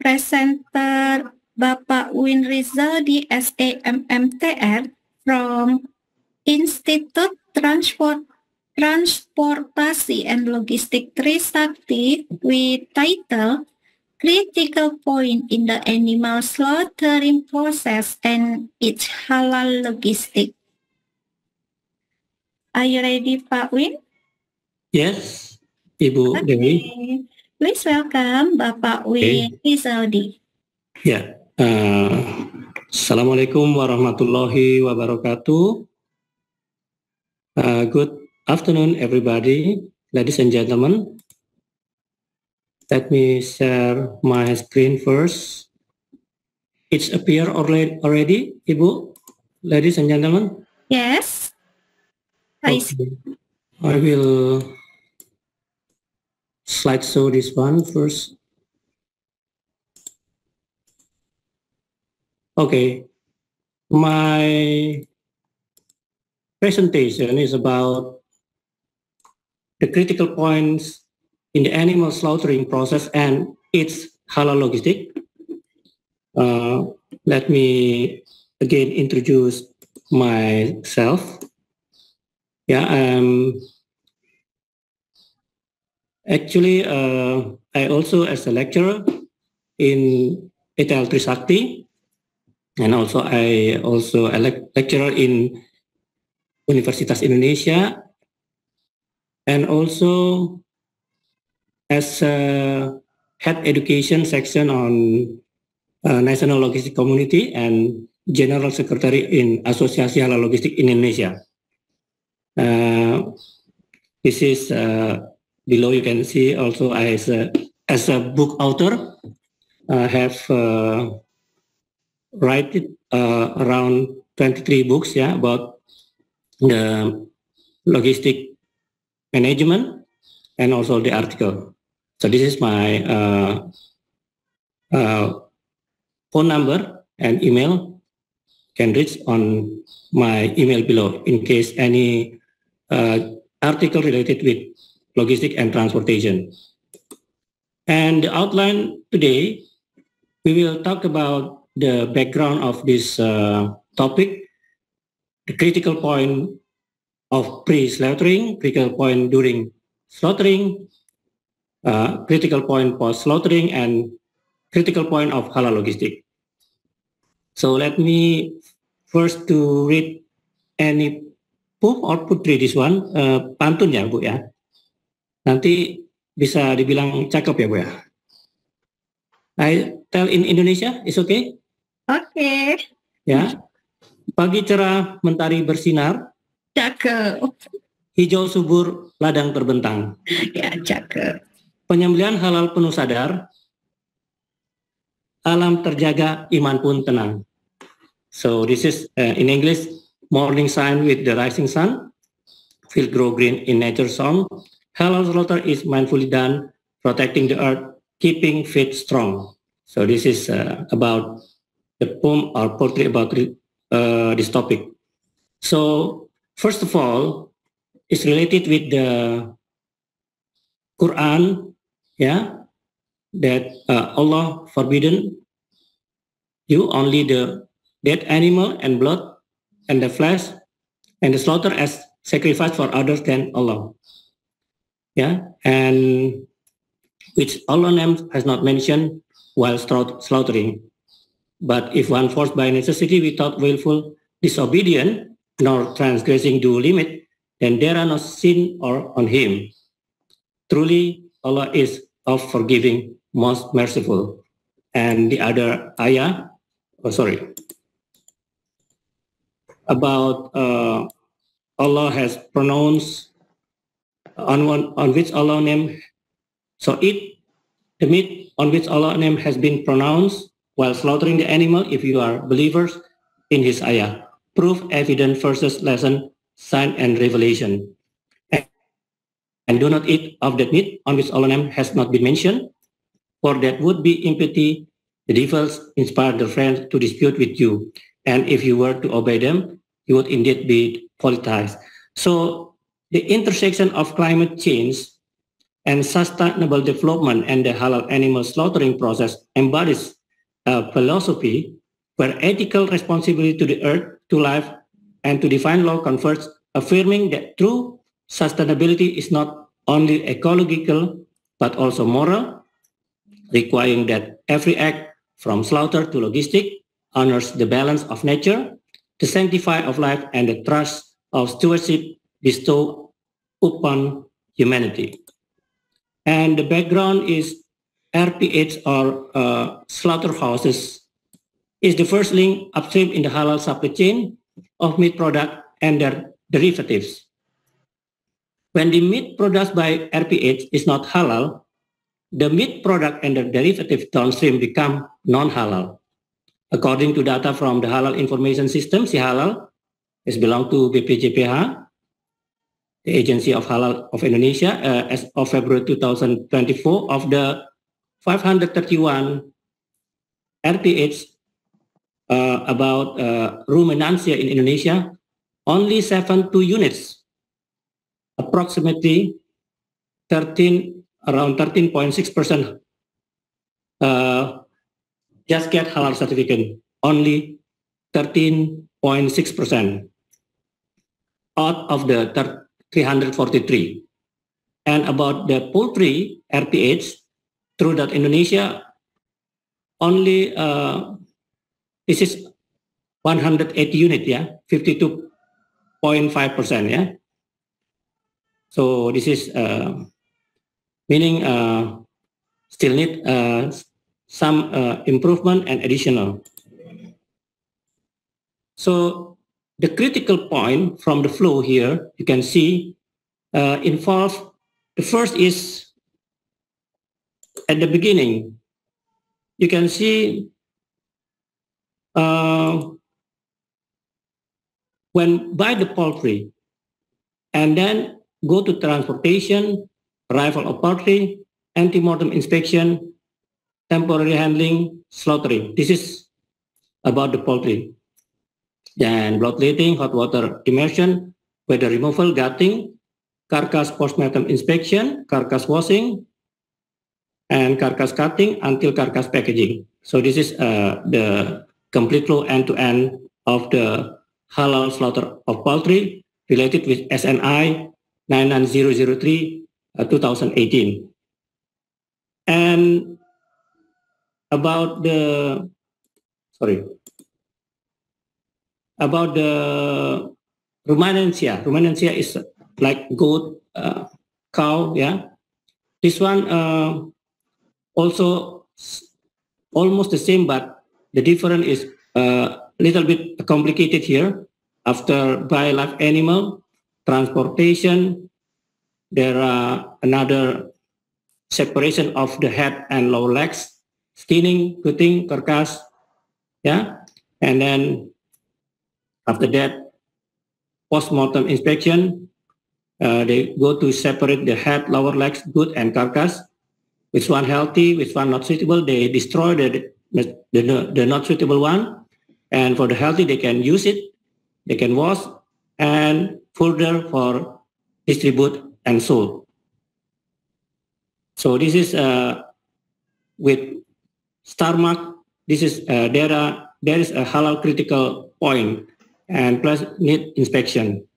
presenter Bapak Win Rizaldi SAMMTR from Institut Transportasi and Logistik Trisakti with title Critical Point in the Animal Slaughtering Process and its Halal Logistic. Are you ready, Pak Win? Yes, Ibu Dewi. Please welcome Bapak Win Rizaldi. Ya, Assalamualaikum warahmatullahi wabarakatuh. Good afternoon, everybody, ladies and gentlemen. Let me share my screen first. It's appear already, Ibu, ladies and gentlemen? Yes. Okay. I will slideshow this one first. Okay, my presentation is about the critical points in the animal slaughtering process and its halal logistic. Let me again introduce myself. Yeah, actually, I also as a lecturer in ETL Trisakti, and also I also a lecturer in Universitas Indonesia, and also as a head education section on National Logistic Community and General Secretary in Asosiasi Halal Logistik Indonesia. This is below you can see also as a book author. I have written around 23 books, yeah, about the logistic management and also the article. So this is my phone number and email. Can reach on my email below in case any article related with logistic and transportation. And the outline today, we will talk about the background of this topic, the critical point of pre-slaughtering, critical point during slaughtering, critical point post-slaughtering, and critical point of halal logistic. So let me first to read any Bu or Putri this one, pantun ya Bu ya. Nanti bisa dibilang cakep ya Bu ya. I tell in Indonesia, is okay? Okay. Ya. Pagi cerah, mentari bersinar. Cakep. Hijau subur, ladang terbentang. Ya, cakep. Penyembelihan halal penuh sadar. Alam terjaga, iman pun tenang. So this is in English, morning sun with the rising sun. Field grow green in nature song. Halal slaughter is mindfully done, protecting the earth, keeping faith strong. So this is about the poem or poetry about this topic. So first of all, it's related with the Quran, yeah, that Allah forbidden you only the dead animal and blood and the flesh and the slaughter as sacrifice for others than Allah. Yeah, and which Allah name has not mentioned while slaughtering. But if one forced by necessity without willful disobedience nor transgressing due limit, then there are no sin or on him. Truly, Allah is of forgiving, most merciful. And the other ayah, about Allah has pronounced on which Allah name. So eat the meat on which Allah name has been pronounced while slaughtering the animal if you are believers in his ayah. Proof, evident versus lesson, sign and revelation. And do not eat of that meat on which Allah's name has not been mentioned, for that would be impiety. The devils inspired their friends to dispute with you, and if you were to obey them, you would indeed be politicized. So the intersection of climate change and sustainable development and the halal animal slaughtering process embodies a philosophy where ethical responsibility to the earth, to life, and to divine law converts, affirming that true sustainability is not only ecological but also moral, requiring that every act from slaughter to logistic honors the balance of nature, the sanctity of life, and the trust of stewardship bestowed upon humanity. And the background is RPH, or slaughterhouses, is the first link upstream in the halal supply chain of meat product and their derivatives. When the meat produced by RPH is not halal, the meat product and the derivative downstream become non-halal. According to data from the Halal Information System, SIHalal, is belong to BPJPH, the Agency of Halal of Indonesia, as of February 2024, of the 531 RPH about ruminantia in Indonesia, only 72 units, approximately around 13.6%, just get halal certificate, only 13.6% out of the 343. And about the poultry RPH, through that Indonesia, only this is 180 unit, yeah, 52.5%, yeah. So this is meaning still need some improvement and additional. So the critical point from the flow here, you can see involve, the first is at the beginning, you can see when buy the poultry and then go to transportation, arrival of poultry, anti-mortem inspection, temporary handling, slaughtering. This is about the poultry. Then bloodletting, hot water immersion, weather removal, gutting, carcass post-mortem inspection, carcass washing, and carcass cutting until carcass packaging. So this is the complete flow end-to-end of the halal slaughter of poultry related with SNI 99003 2018. And about the ruminantia is like goat, cow, yeah. This one also almost the same, but the difference is a little bit complicated here. After buy live animal, transportation, there are another separation of the head and lower legs, skinning, cutting, carcass, yeah, and then after that, post-mortem inspection, they go to separate the head, lower legs, gut, and carcass. Which one healthy, which one not suitable, they destroy the not suitable one, and for the healthy, they can use it, they can wash, and further for distribute and sold. So this is with star mark. This is there is a halal critical point and plus need inspection.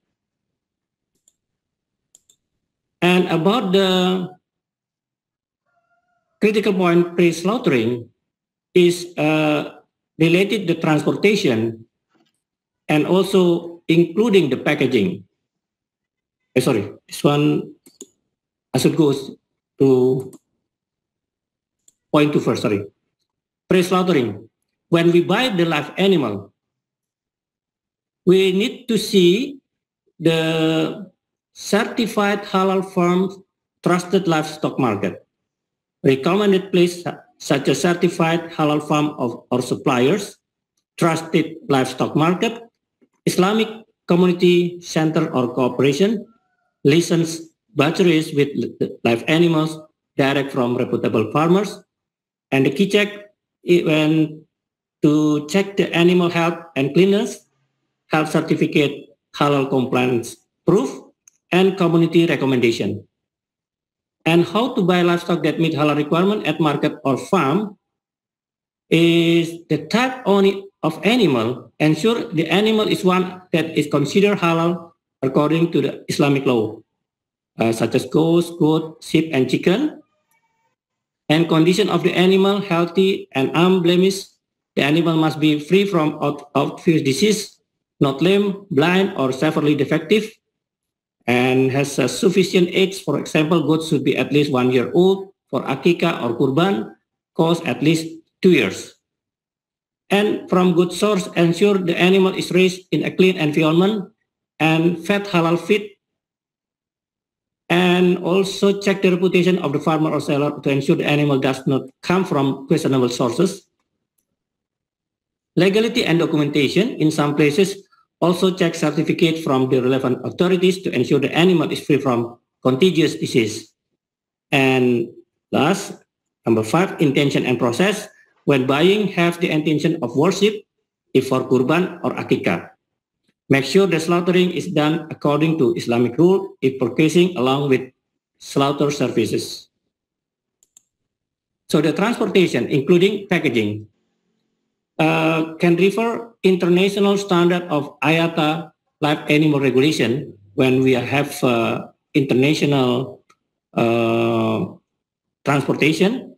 And about the critical point pre-slaughtering is related to transportation and also including the packaging. Sorry, this one I should go to point 2 first, sorry. Pre-slaughtering. When we buy the live animal, we need to see the certified halal farm trusted livestock market. Recommended place such as certified halal farm of our suppliers, trusted livestock market, Islamic community center or cooperation, licensed butcheries with live animals direct from reputable farmers, and the key check when to check the animal health and cleanliness, health certificate, halal compliance proof, and community recommendation. And how to buy livestock that meet halal requirement at market or farm is the type only of animal. Ensure the animal is one that is considered halal according to the Islamic law, such as goats, goat, sheep, and chicken. And condition of the animal healthy and unblemished. The animal must be free from outfuse disease, not lame, blind, or severely defective, and has a sufficient age. For example, goats should be at least 1 year old. For akikah or kurban, cost at least 2 years. And from good source, ensure the animal is raised in a clean environment and fed halal feed. And also check the reputation of the farmer or seller to ensure the animal does not come from questionable sources. Legality and documentation. In some places, also check certificate from the relevant authorities to ensure the animal is free from contagious disease. And last, number 5, intention and process. When buying, have the intention of worship, if for kurban or akikah. Make sure the slaughtering is done according to Islamic rule if purchasing along with slaughter services. So the transportation, including packaging, can refer international standard of IATA live animal regulation when we have international transportation,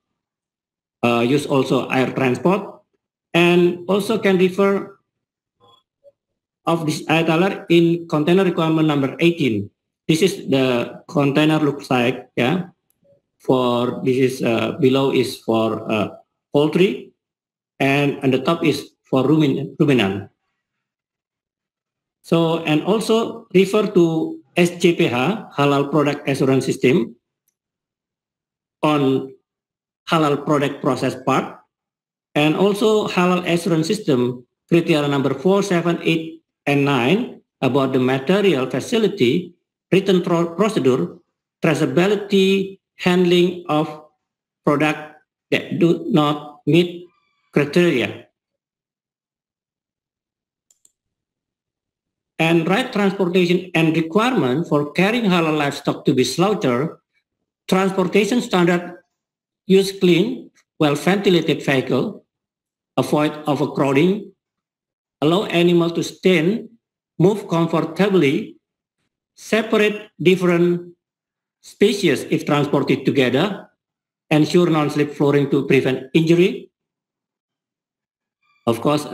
use also air transport, and also can refer of this IATA in container requirement number 18. This is the container looks like, yeah. For this is below is for poultry, and on the top is for ruminant. So, and also refer to SJPH, Halal Product Assurance System, on halal product process part, and also halal assurance system, criteria number 4, 7, 8, and 9 about the material facility, written procedure, traceability, handling of product that do not meet criteria. And right transportation and requirement for carrying halal livestock to be slaughtered. Transportation standard: use clean, well-ventilated vehicle, avoid overcrowding, allow animal to stand, move comfortably, separate different species if transported together, ensure non-slip flooring to prevent injury. Of course,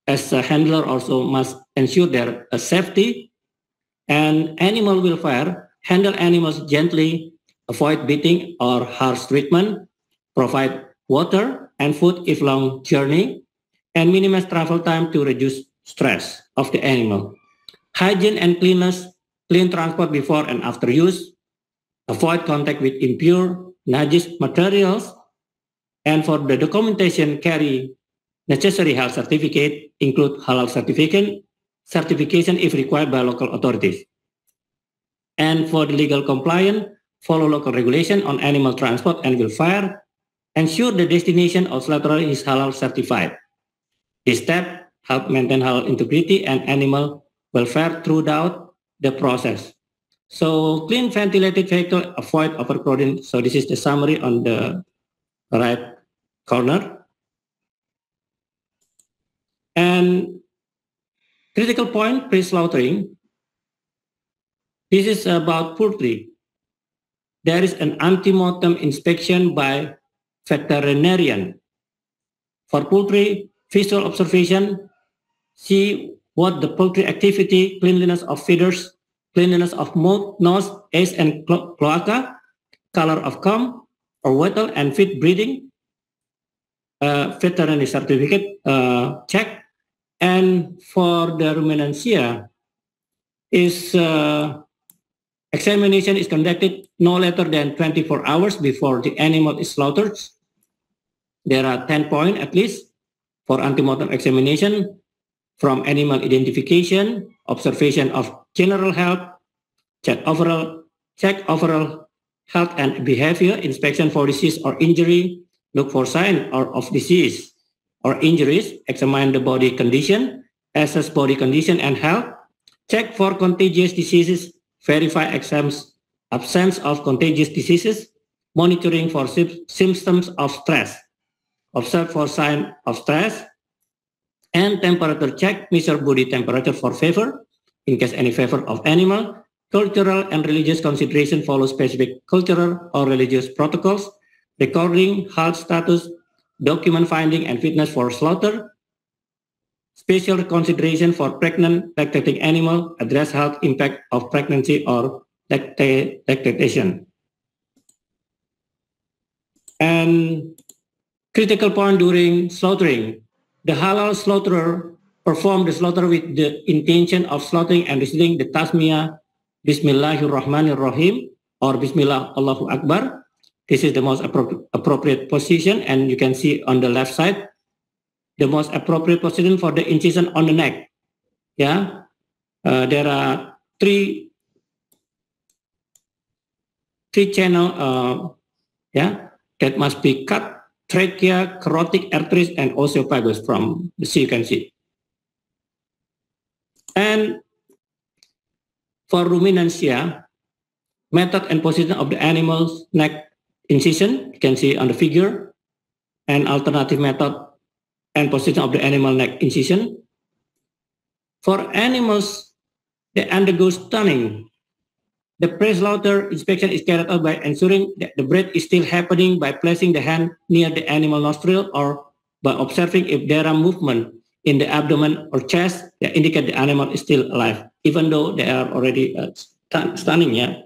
as a handler also must ensure their safety, and animal welfare, handle animals gently, avoid beating or harsh treatment, provide water and food if long journey, and minimize travel time to reduce stress of the animal. Hygiene and cleanliness, clean transport before and after use, avoid contact with impure, najis materials, and for the documentation, carry necessary health certificate, include halal certification if required by local authorities. And for the legal compliance, follow local regulation on animal transport and welfare, ensure the destination of slaughter is halal certified. This step help maintain halal integrity and animal welfare throughout the process. So clean ventilated vehicle, avoid overcrowding. So this is the summary on the right corner. And critical point pre-slaughtering. This is about poultry. There is an ante-mortem inspection by veterinarian. For poultry, visual observation, see what the poultry activity, cleanliness of feeders, cleanliness of mouth, nose, eyes, and cloaca, color of comb or wattle and feed breeding, veterinary certificate check. And for the ruminantia, is examination is conducted no later than 24 hours before the animal is slaughtered. There are 10 points at least for antemortem examination, from animal identification, observation of general health, check overall health and behavior, inspection for disease or injury, look for signs of disease or injuries, examine the body condition, assess body condition and health, check for contagious diseases, verify exams absence of contagious diseases, monitoring for symptoms of stress, observe for signs of stress, and temperature check, measure body temperature for fever, in case any fever of animal. Cultural and religious consideration follow specific cultural or religious protocols, recording health status, document finding and fitness for slaughter, special consideration for pregnant lactating animal, address health impact of pregnancy or lactation. And critical point during slaughtering. The halal slaughterer performed the slaughter with the intention of slaughtering and reciting the tasmiyah Bismillahirrahmanirrahim or Bismillah Allahu Akbar. This is the most appropriate position, and you can see on the left side the most appropriate position for the incision on the neck. Yeah, there are three channel that must be cut: trachea, carotid arteries, and oesophagus. From the C you can see. And for ruminantia, method and position of the animal's neck incision, you can see on the figure, and alternative method and position of the animal neck incision. For animals that undergo stunning, the pre-slaughter inspection is carried out by ensuring that the breath is still happening by placing the hand near the animal nostril or by observing if there are movement in the abdomen or chest that indicate the animal is still alive, even though they are already stunning. Yeah,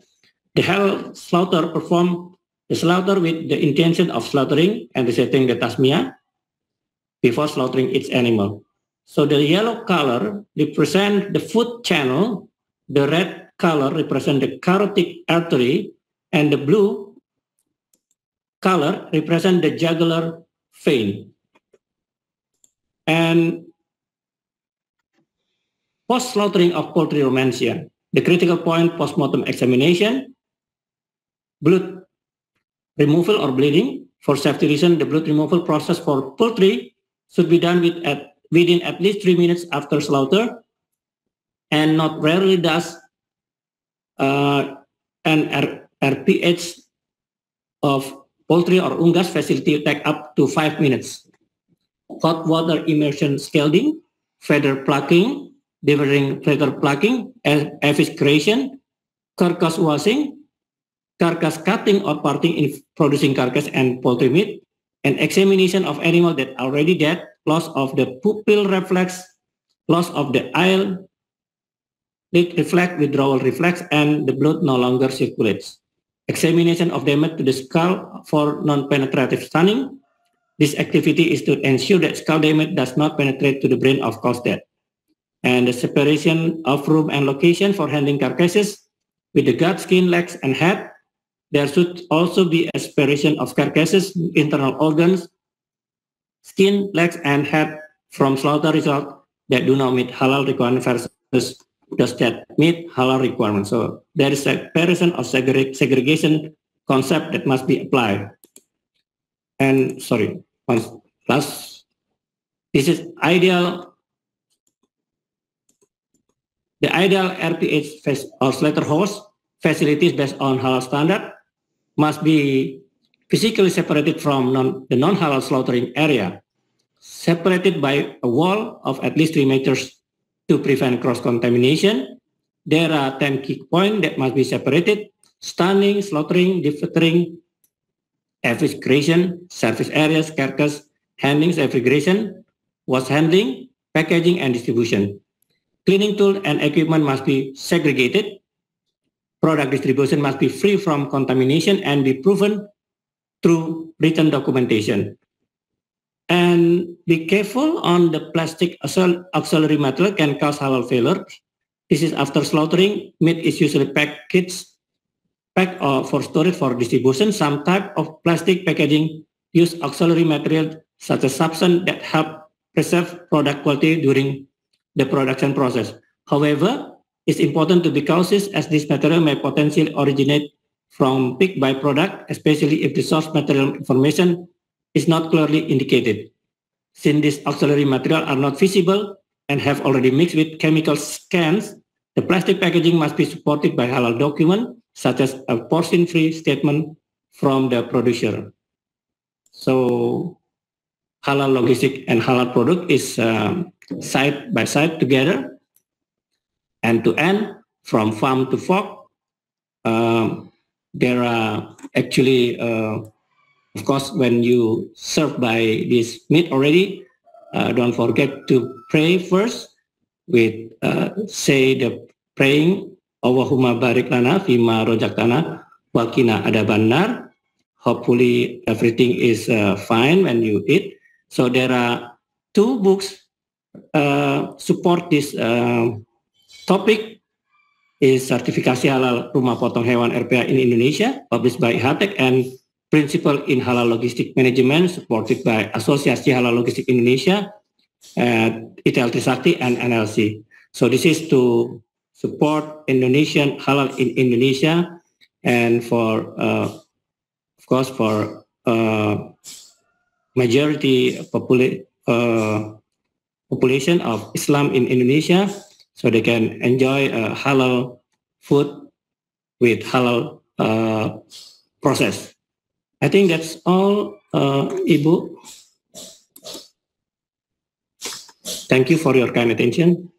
the halal slaughter perform the slaughter with the intention of slaughtering and reciting the tasmiyah before slaughtering its animal. So the yellow color represent the food channel, the red color represent the carotid artery, and the blue color represent the jugular vein. And post-slaughtering of poultry rumentia, the critical point postmortem examination, blood removal or bleeding. For safety reason, the blood removal process for poultry should be done within at least 3 minutes after slaughter, and not rarely does an RPH of poultry or unggas facility take up to 5 minutes. Hot water immersion scalding, feather plucking, devouring feather plucking, evisceration, carcass washing, carcass cutting or parting in producing carcass and poultry meat, and examination of animal that already dead, loss of the pupil reflex, loss of the eye reflex, withdrawal reflex, and the blood no longer circulates. Examination of damage to the skull for non-penetrative stunning. This activity is to ensure that skull damage does not penetrate to the brain of cause death. And the separation of room and location for handling carcasses with the gut, skin, legs, and head. There should also be a separation of carcasses, internal organs, skin, legs, and head from slaughter result that do not meet halal requirements versus those that meet halal requirements. So there is a separation of segregation concept that must be applied. And sorry, last, this is ideal. The ideal RPH or slaughterhouse facilities based on halal standard must be physically separated from the non-halal slaughtering area, separated by a wall of at least 3 meters to prevent cross-contamination. There are 10 key points that must be separated: stunning, slaughtering, defeathering, evisceration, surface areas, carcass, handling, refrigeration, wash handling, packaging, and distribution. Cleaning tool and equipment must be segregated. Product distribution must be free from contamination and be proven through written documentation. And be careful on the plastic auxiliary material can cause halal failure. This is after slaughtering. Meat is usually packed for storage for distribution. Some type of plastic packaging use auxiliary material such as substance that help preserve product quality during the production process. However, it's important to be cautious as this material may potentially originate from pig byproduct, especially if the source material information is not clearly indicated. Since these auxiliary material are not visible and have already mixed with chemical scans, the plastic packaging must be supported by halal document such as a portion-free statement from the producer. So halal logistic and halal product is side by side together, end to end, from farm to fork. There are actually, of course, when you serve by this meat already, don't forget to pray first with, say the praying, Allahumma barik lana fima rojaktana wakina adaban nar. Hopefully everything is fine when you eat. So there are 2 books support this topic. Is Sertifikasi Halal Rumah Potong Hewan RPH in Indonesia, published by IHATEC, and Principle in Halal Logistic Management, supported by Asosiasi Halal Logistik Indonesia, ITL Trisakti, and NLC. So this is to support Indonesian halal in Indonesia, and for, of course, for majority population of Islam in Indonesia, so they can enjoy halal food with halal process. I think that's all, Ibu. Thank you for your kind attention.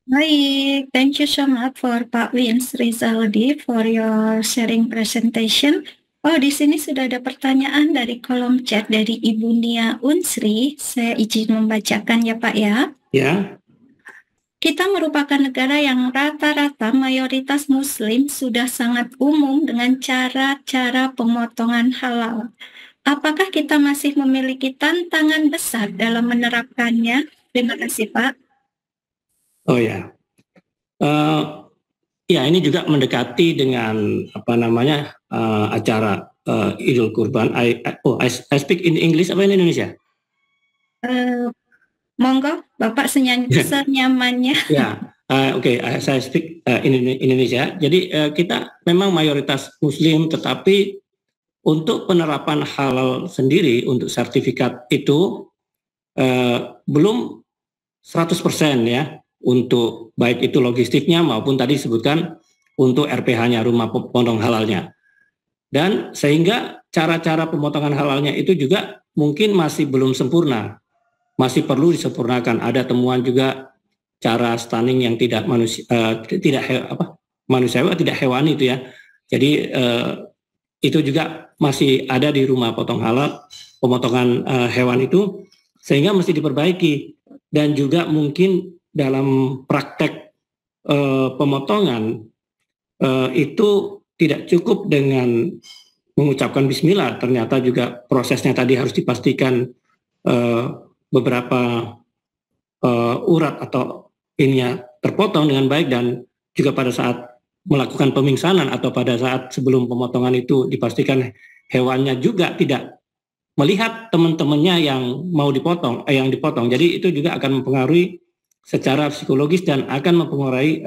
Baik, thank you so much for Pak Wins Rizaldi for your sharing presentation. Oh, di sini sudah ada pertanyaan dari kolom chat dari Ibu Nia Unsri. Saya izin membacakan ya Pak ya. Ya. Kita merupakan negara yang rata-rata mayoritas Muslim sudah sangat umum dengan cara-cara pemotongan halal. Apakah kita masih memiliki tantangan besar dalam menerapkannya? Terima kasih Pak. Oh ya. Ya, ini juga mendekati dengan apa namanya acara Idul Kurban. I speak in English apa in Indonesia? Monggo, Bapak senyamannya. Ya, oke, saya speak in Indonesia. Jadi kita memang mayoritas Muslim, tetapi untuk penerapan halal sendiri untuk sertifikat itu belum 100% ya, untuk baik itu logistiknya maupun tadi disebutkan untuk RPH-nya, rumah potong halalnya. Dan sehingga cara-cara pemotongan halalnya itu juga mungkin masih belum sempurna. Masih perlu disempurnakan. Ada temuan juga cara stunning yang tidak manusiawi, tidak hewani itu ya. Jadi itu juga masih ada di rumah potong halal, pemotongan hewan itu, sehingga mesti diperbaiki. Dan juga mungkin dalam praktek pemotongan itu tidak cukup dengan mengucapkan bismillah, ternyata juga prosesnya tadi harus dipastikan beberapa urat atau ininya terpotong dengan baik, dan juga pada saat melakukan pemingsanan atau pada saat sebelum pemotongan itu dipastikan hewannya juga tidak melihat teman-temannya yang mau dipotong, yang dipotong. Jadi itu juga akan mempengaruhi secara psikologis dan akan mempengaruhi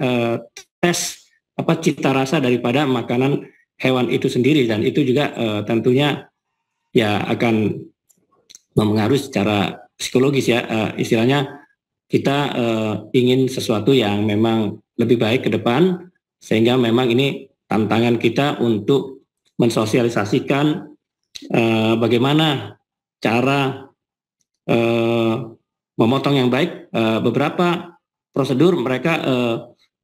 tes cita rasa daripada makanan hewan itu sendiri, dan itu juga tentunya ya akan mempengaruhi secara psikologis ya, istilahnya kita ingin sesuatu yang memang lebih baik ke depan, sehingga memang ini tantangan kita untuk mensosialisasikan bagaimana cara memotong yang baik. Beberapa prosedur mereka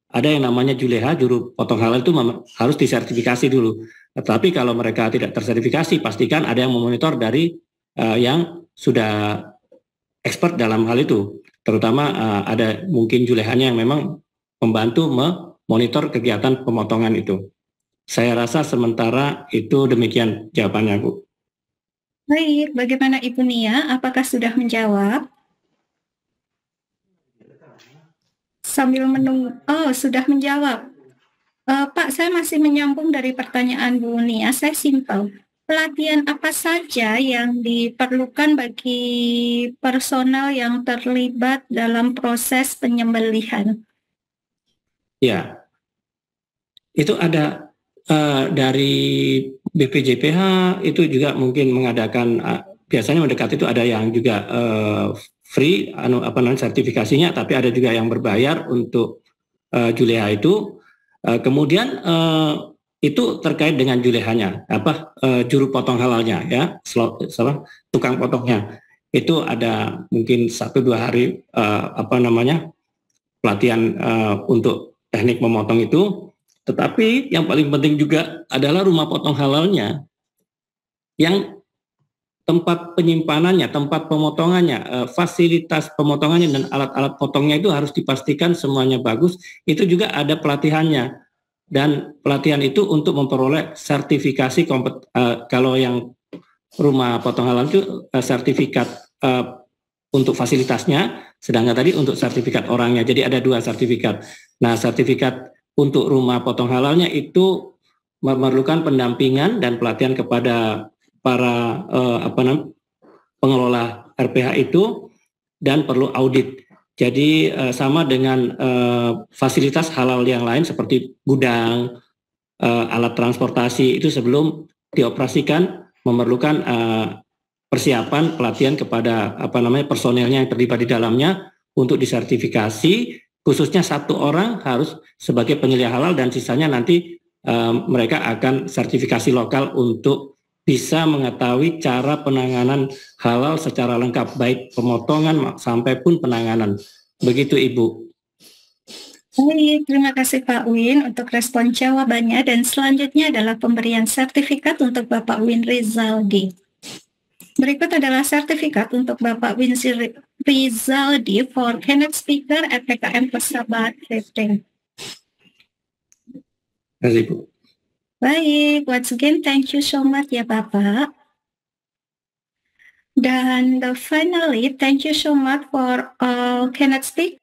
ada yang namanya juleha, juru potong halal itu harus disertifikasi dulu. Tetapi kalau mereka tidak tersertifikasi, pastikan ada yang memonitor dari yang sudah expert dalam hal itu, terutama ada mungkin julehanya yang memang membantu memonitor kegiatan pemotongan itu. Saya rasa sementara itu demikian jawabannya, Bu. Baik, bagaimana Ibu Nia? Apakah sudah menjawab? Sambil menunggu, oh sudah menjawab. Pak, saya masih menyambung dari pertanyaan Bu Nia, saya simpel. Pelatihan apa saja yang diperlukan bagi personel yang terlibat dalam proses penyembelihan? Ya, itu ada dari BPJPH itu juga mungkin mengadakan, biasanya mendekati itu ada yang juga free, sertifikasinya, tapi ada juga yang berbayar untuk juleha itu. Kemudian itu terkait dengan julehanya, juru potong halalnya, ya, tukang potongnya. Itu ada mungkin 1-2 hari pelatihan untuk teknik memotong itu. Tetapi yang paling penting juga adalah rumah potong halalnya, yang tempat penyimpanannya, tempat pemotongannya, fasilitas pemotongannya dan alat-alat potongnya itu harus dipastikan semuanya bagus. Itu juga ada pelatihannya, dan pelatihan itu untuk memperoleh sertifikasi kalau yang rumah potong halal itu sertifikat untuk fasilitasnya, sedangkan tadi untuk sertifikat orangnya. Jadi ada 2 sertifikat. Nah, sertifikat untuk rumah potong halalnya itu memerlukan pendampingan dan pelatihan kepada para pengelola RPH itu, dan perlu audit. Jadi sama dengan fasilitas halal yang lain seperti gudang, alat transportasi, itu sebelum dioperasikan memerlukan persiapan pelatihan kepada personelnya yang terlibat di dalamnya untuk disertifikasi. Khususnya 1 orang harus sebagai penyelia halal, dan sisanya nanti mereka akan sertifikasi lokal untuk bisa mengetahui cara penanganan halal secara lengkap, baik pemotongan sampai pun penanganan. Begitu, Ibu. Baik, terima kasih Pak Win untuk respon jawabannya, dan selanjutnya adalah pemberian sertifikat untuk Bapak Win Rizaldi. Berikut adalah sertifikat untuk Bapak Win Rizaldi for keynote speaker at PKM Persahabat Drifting. Terima kasih, Bu. Baik, once again thank you so much ya Bapak. Dan finally, thank you so much for all keynote speaker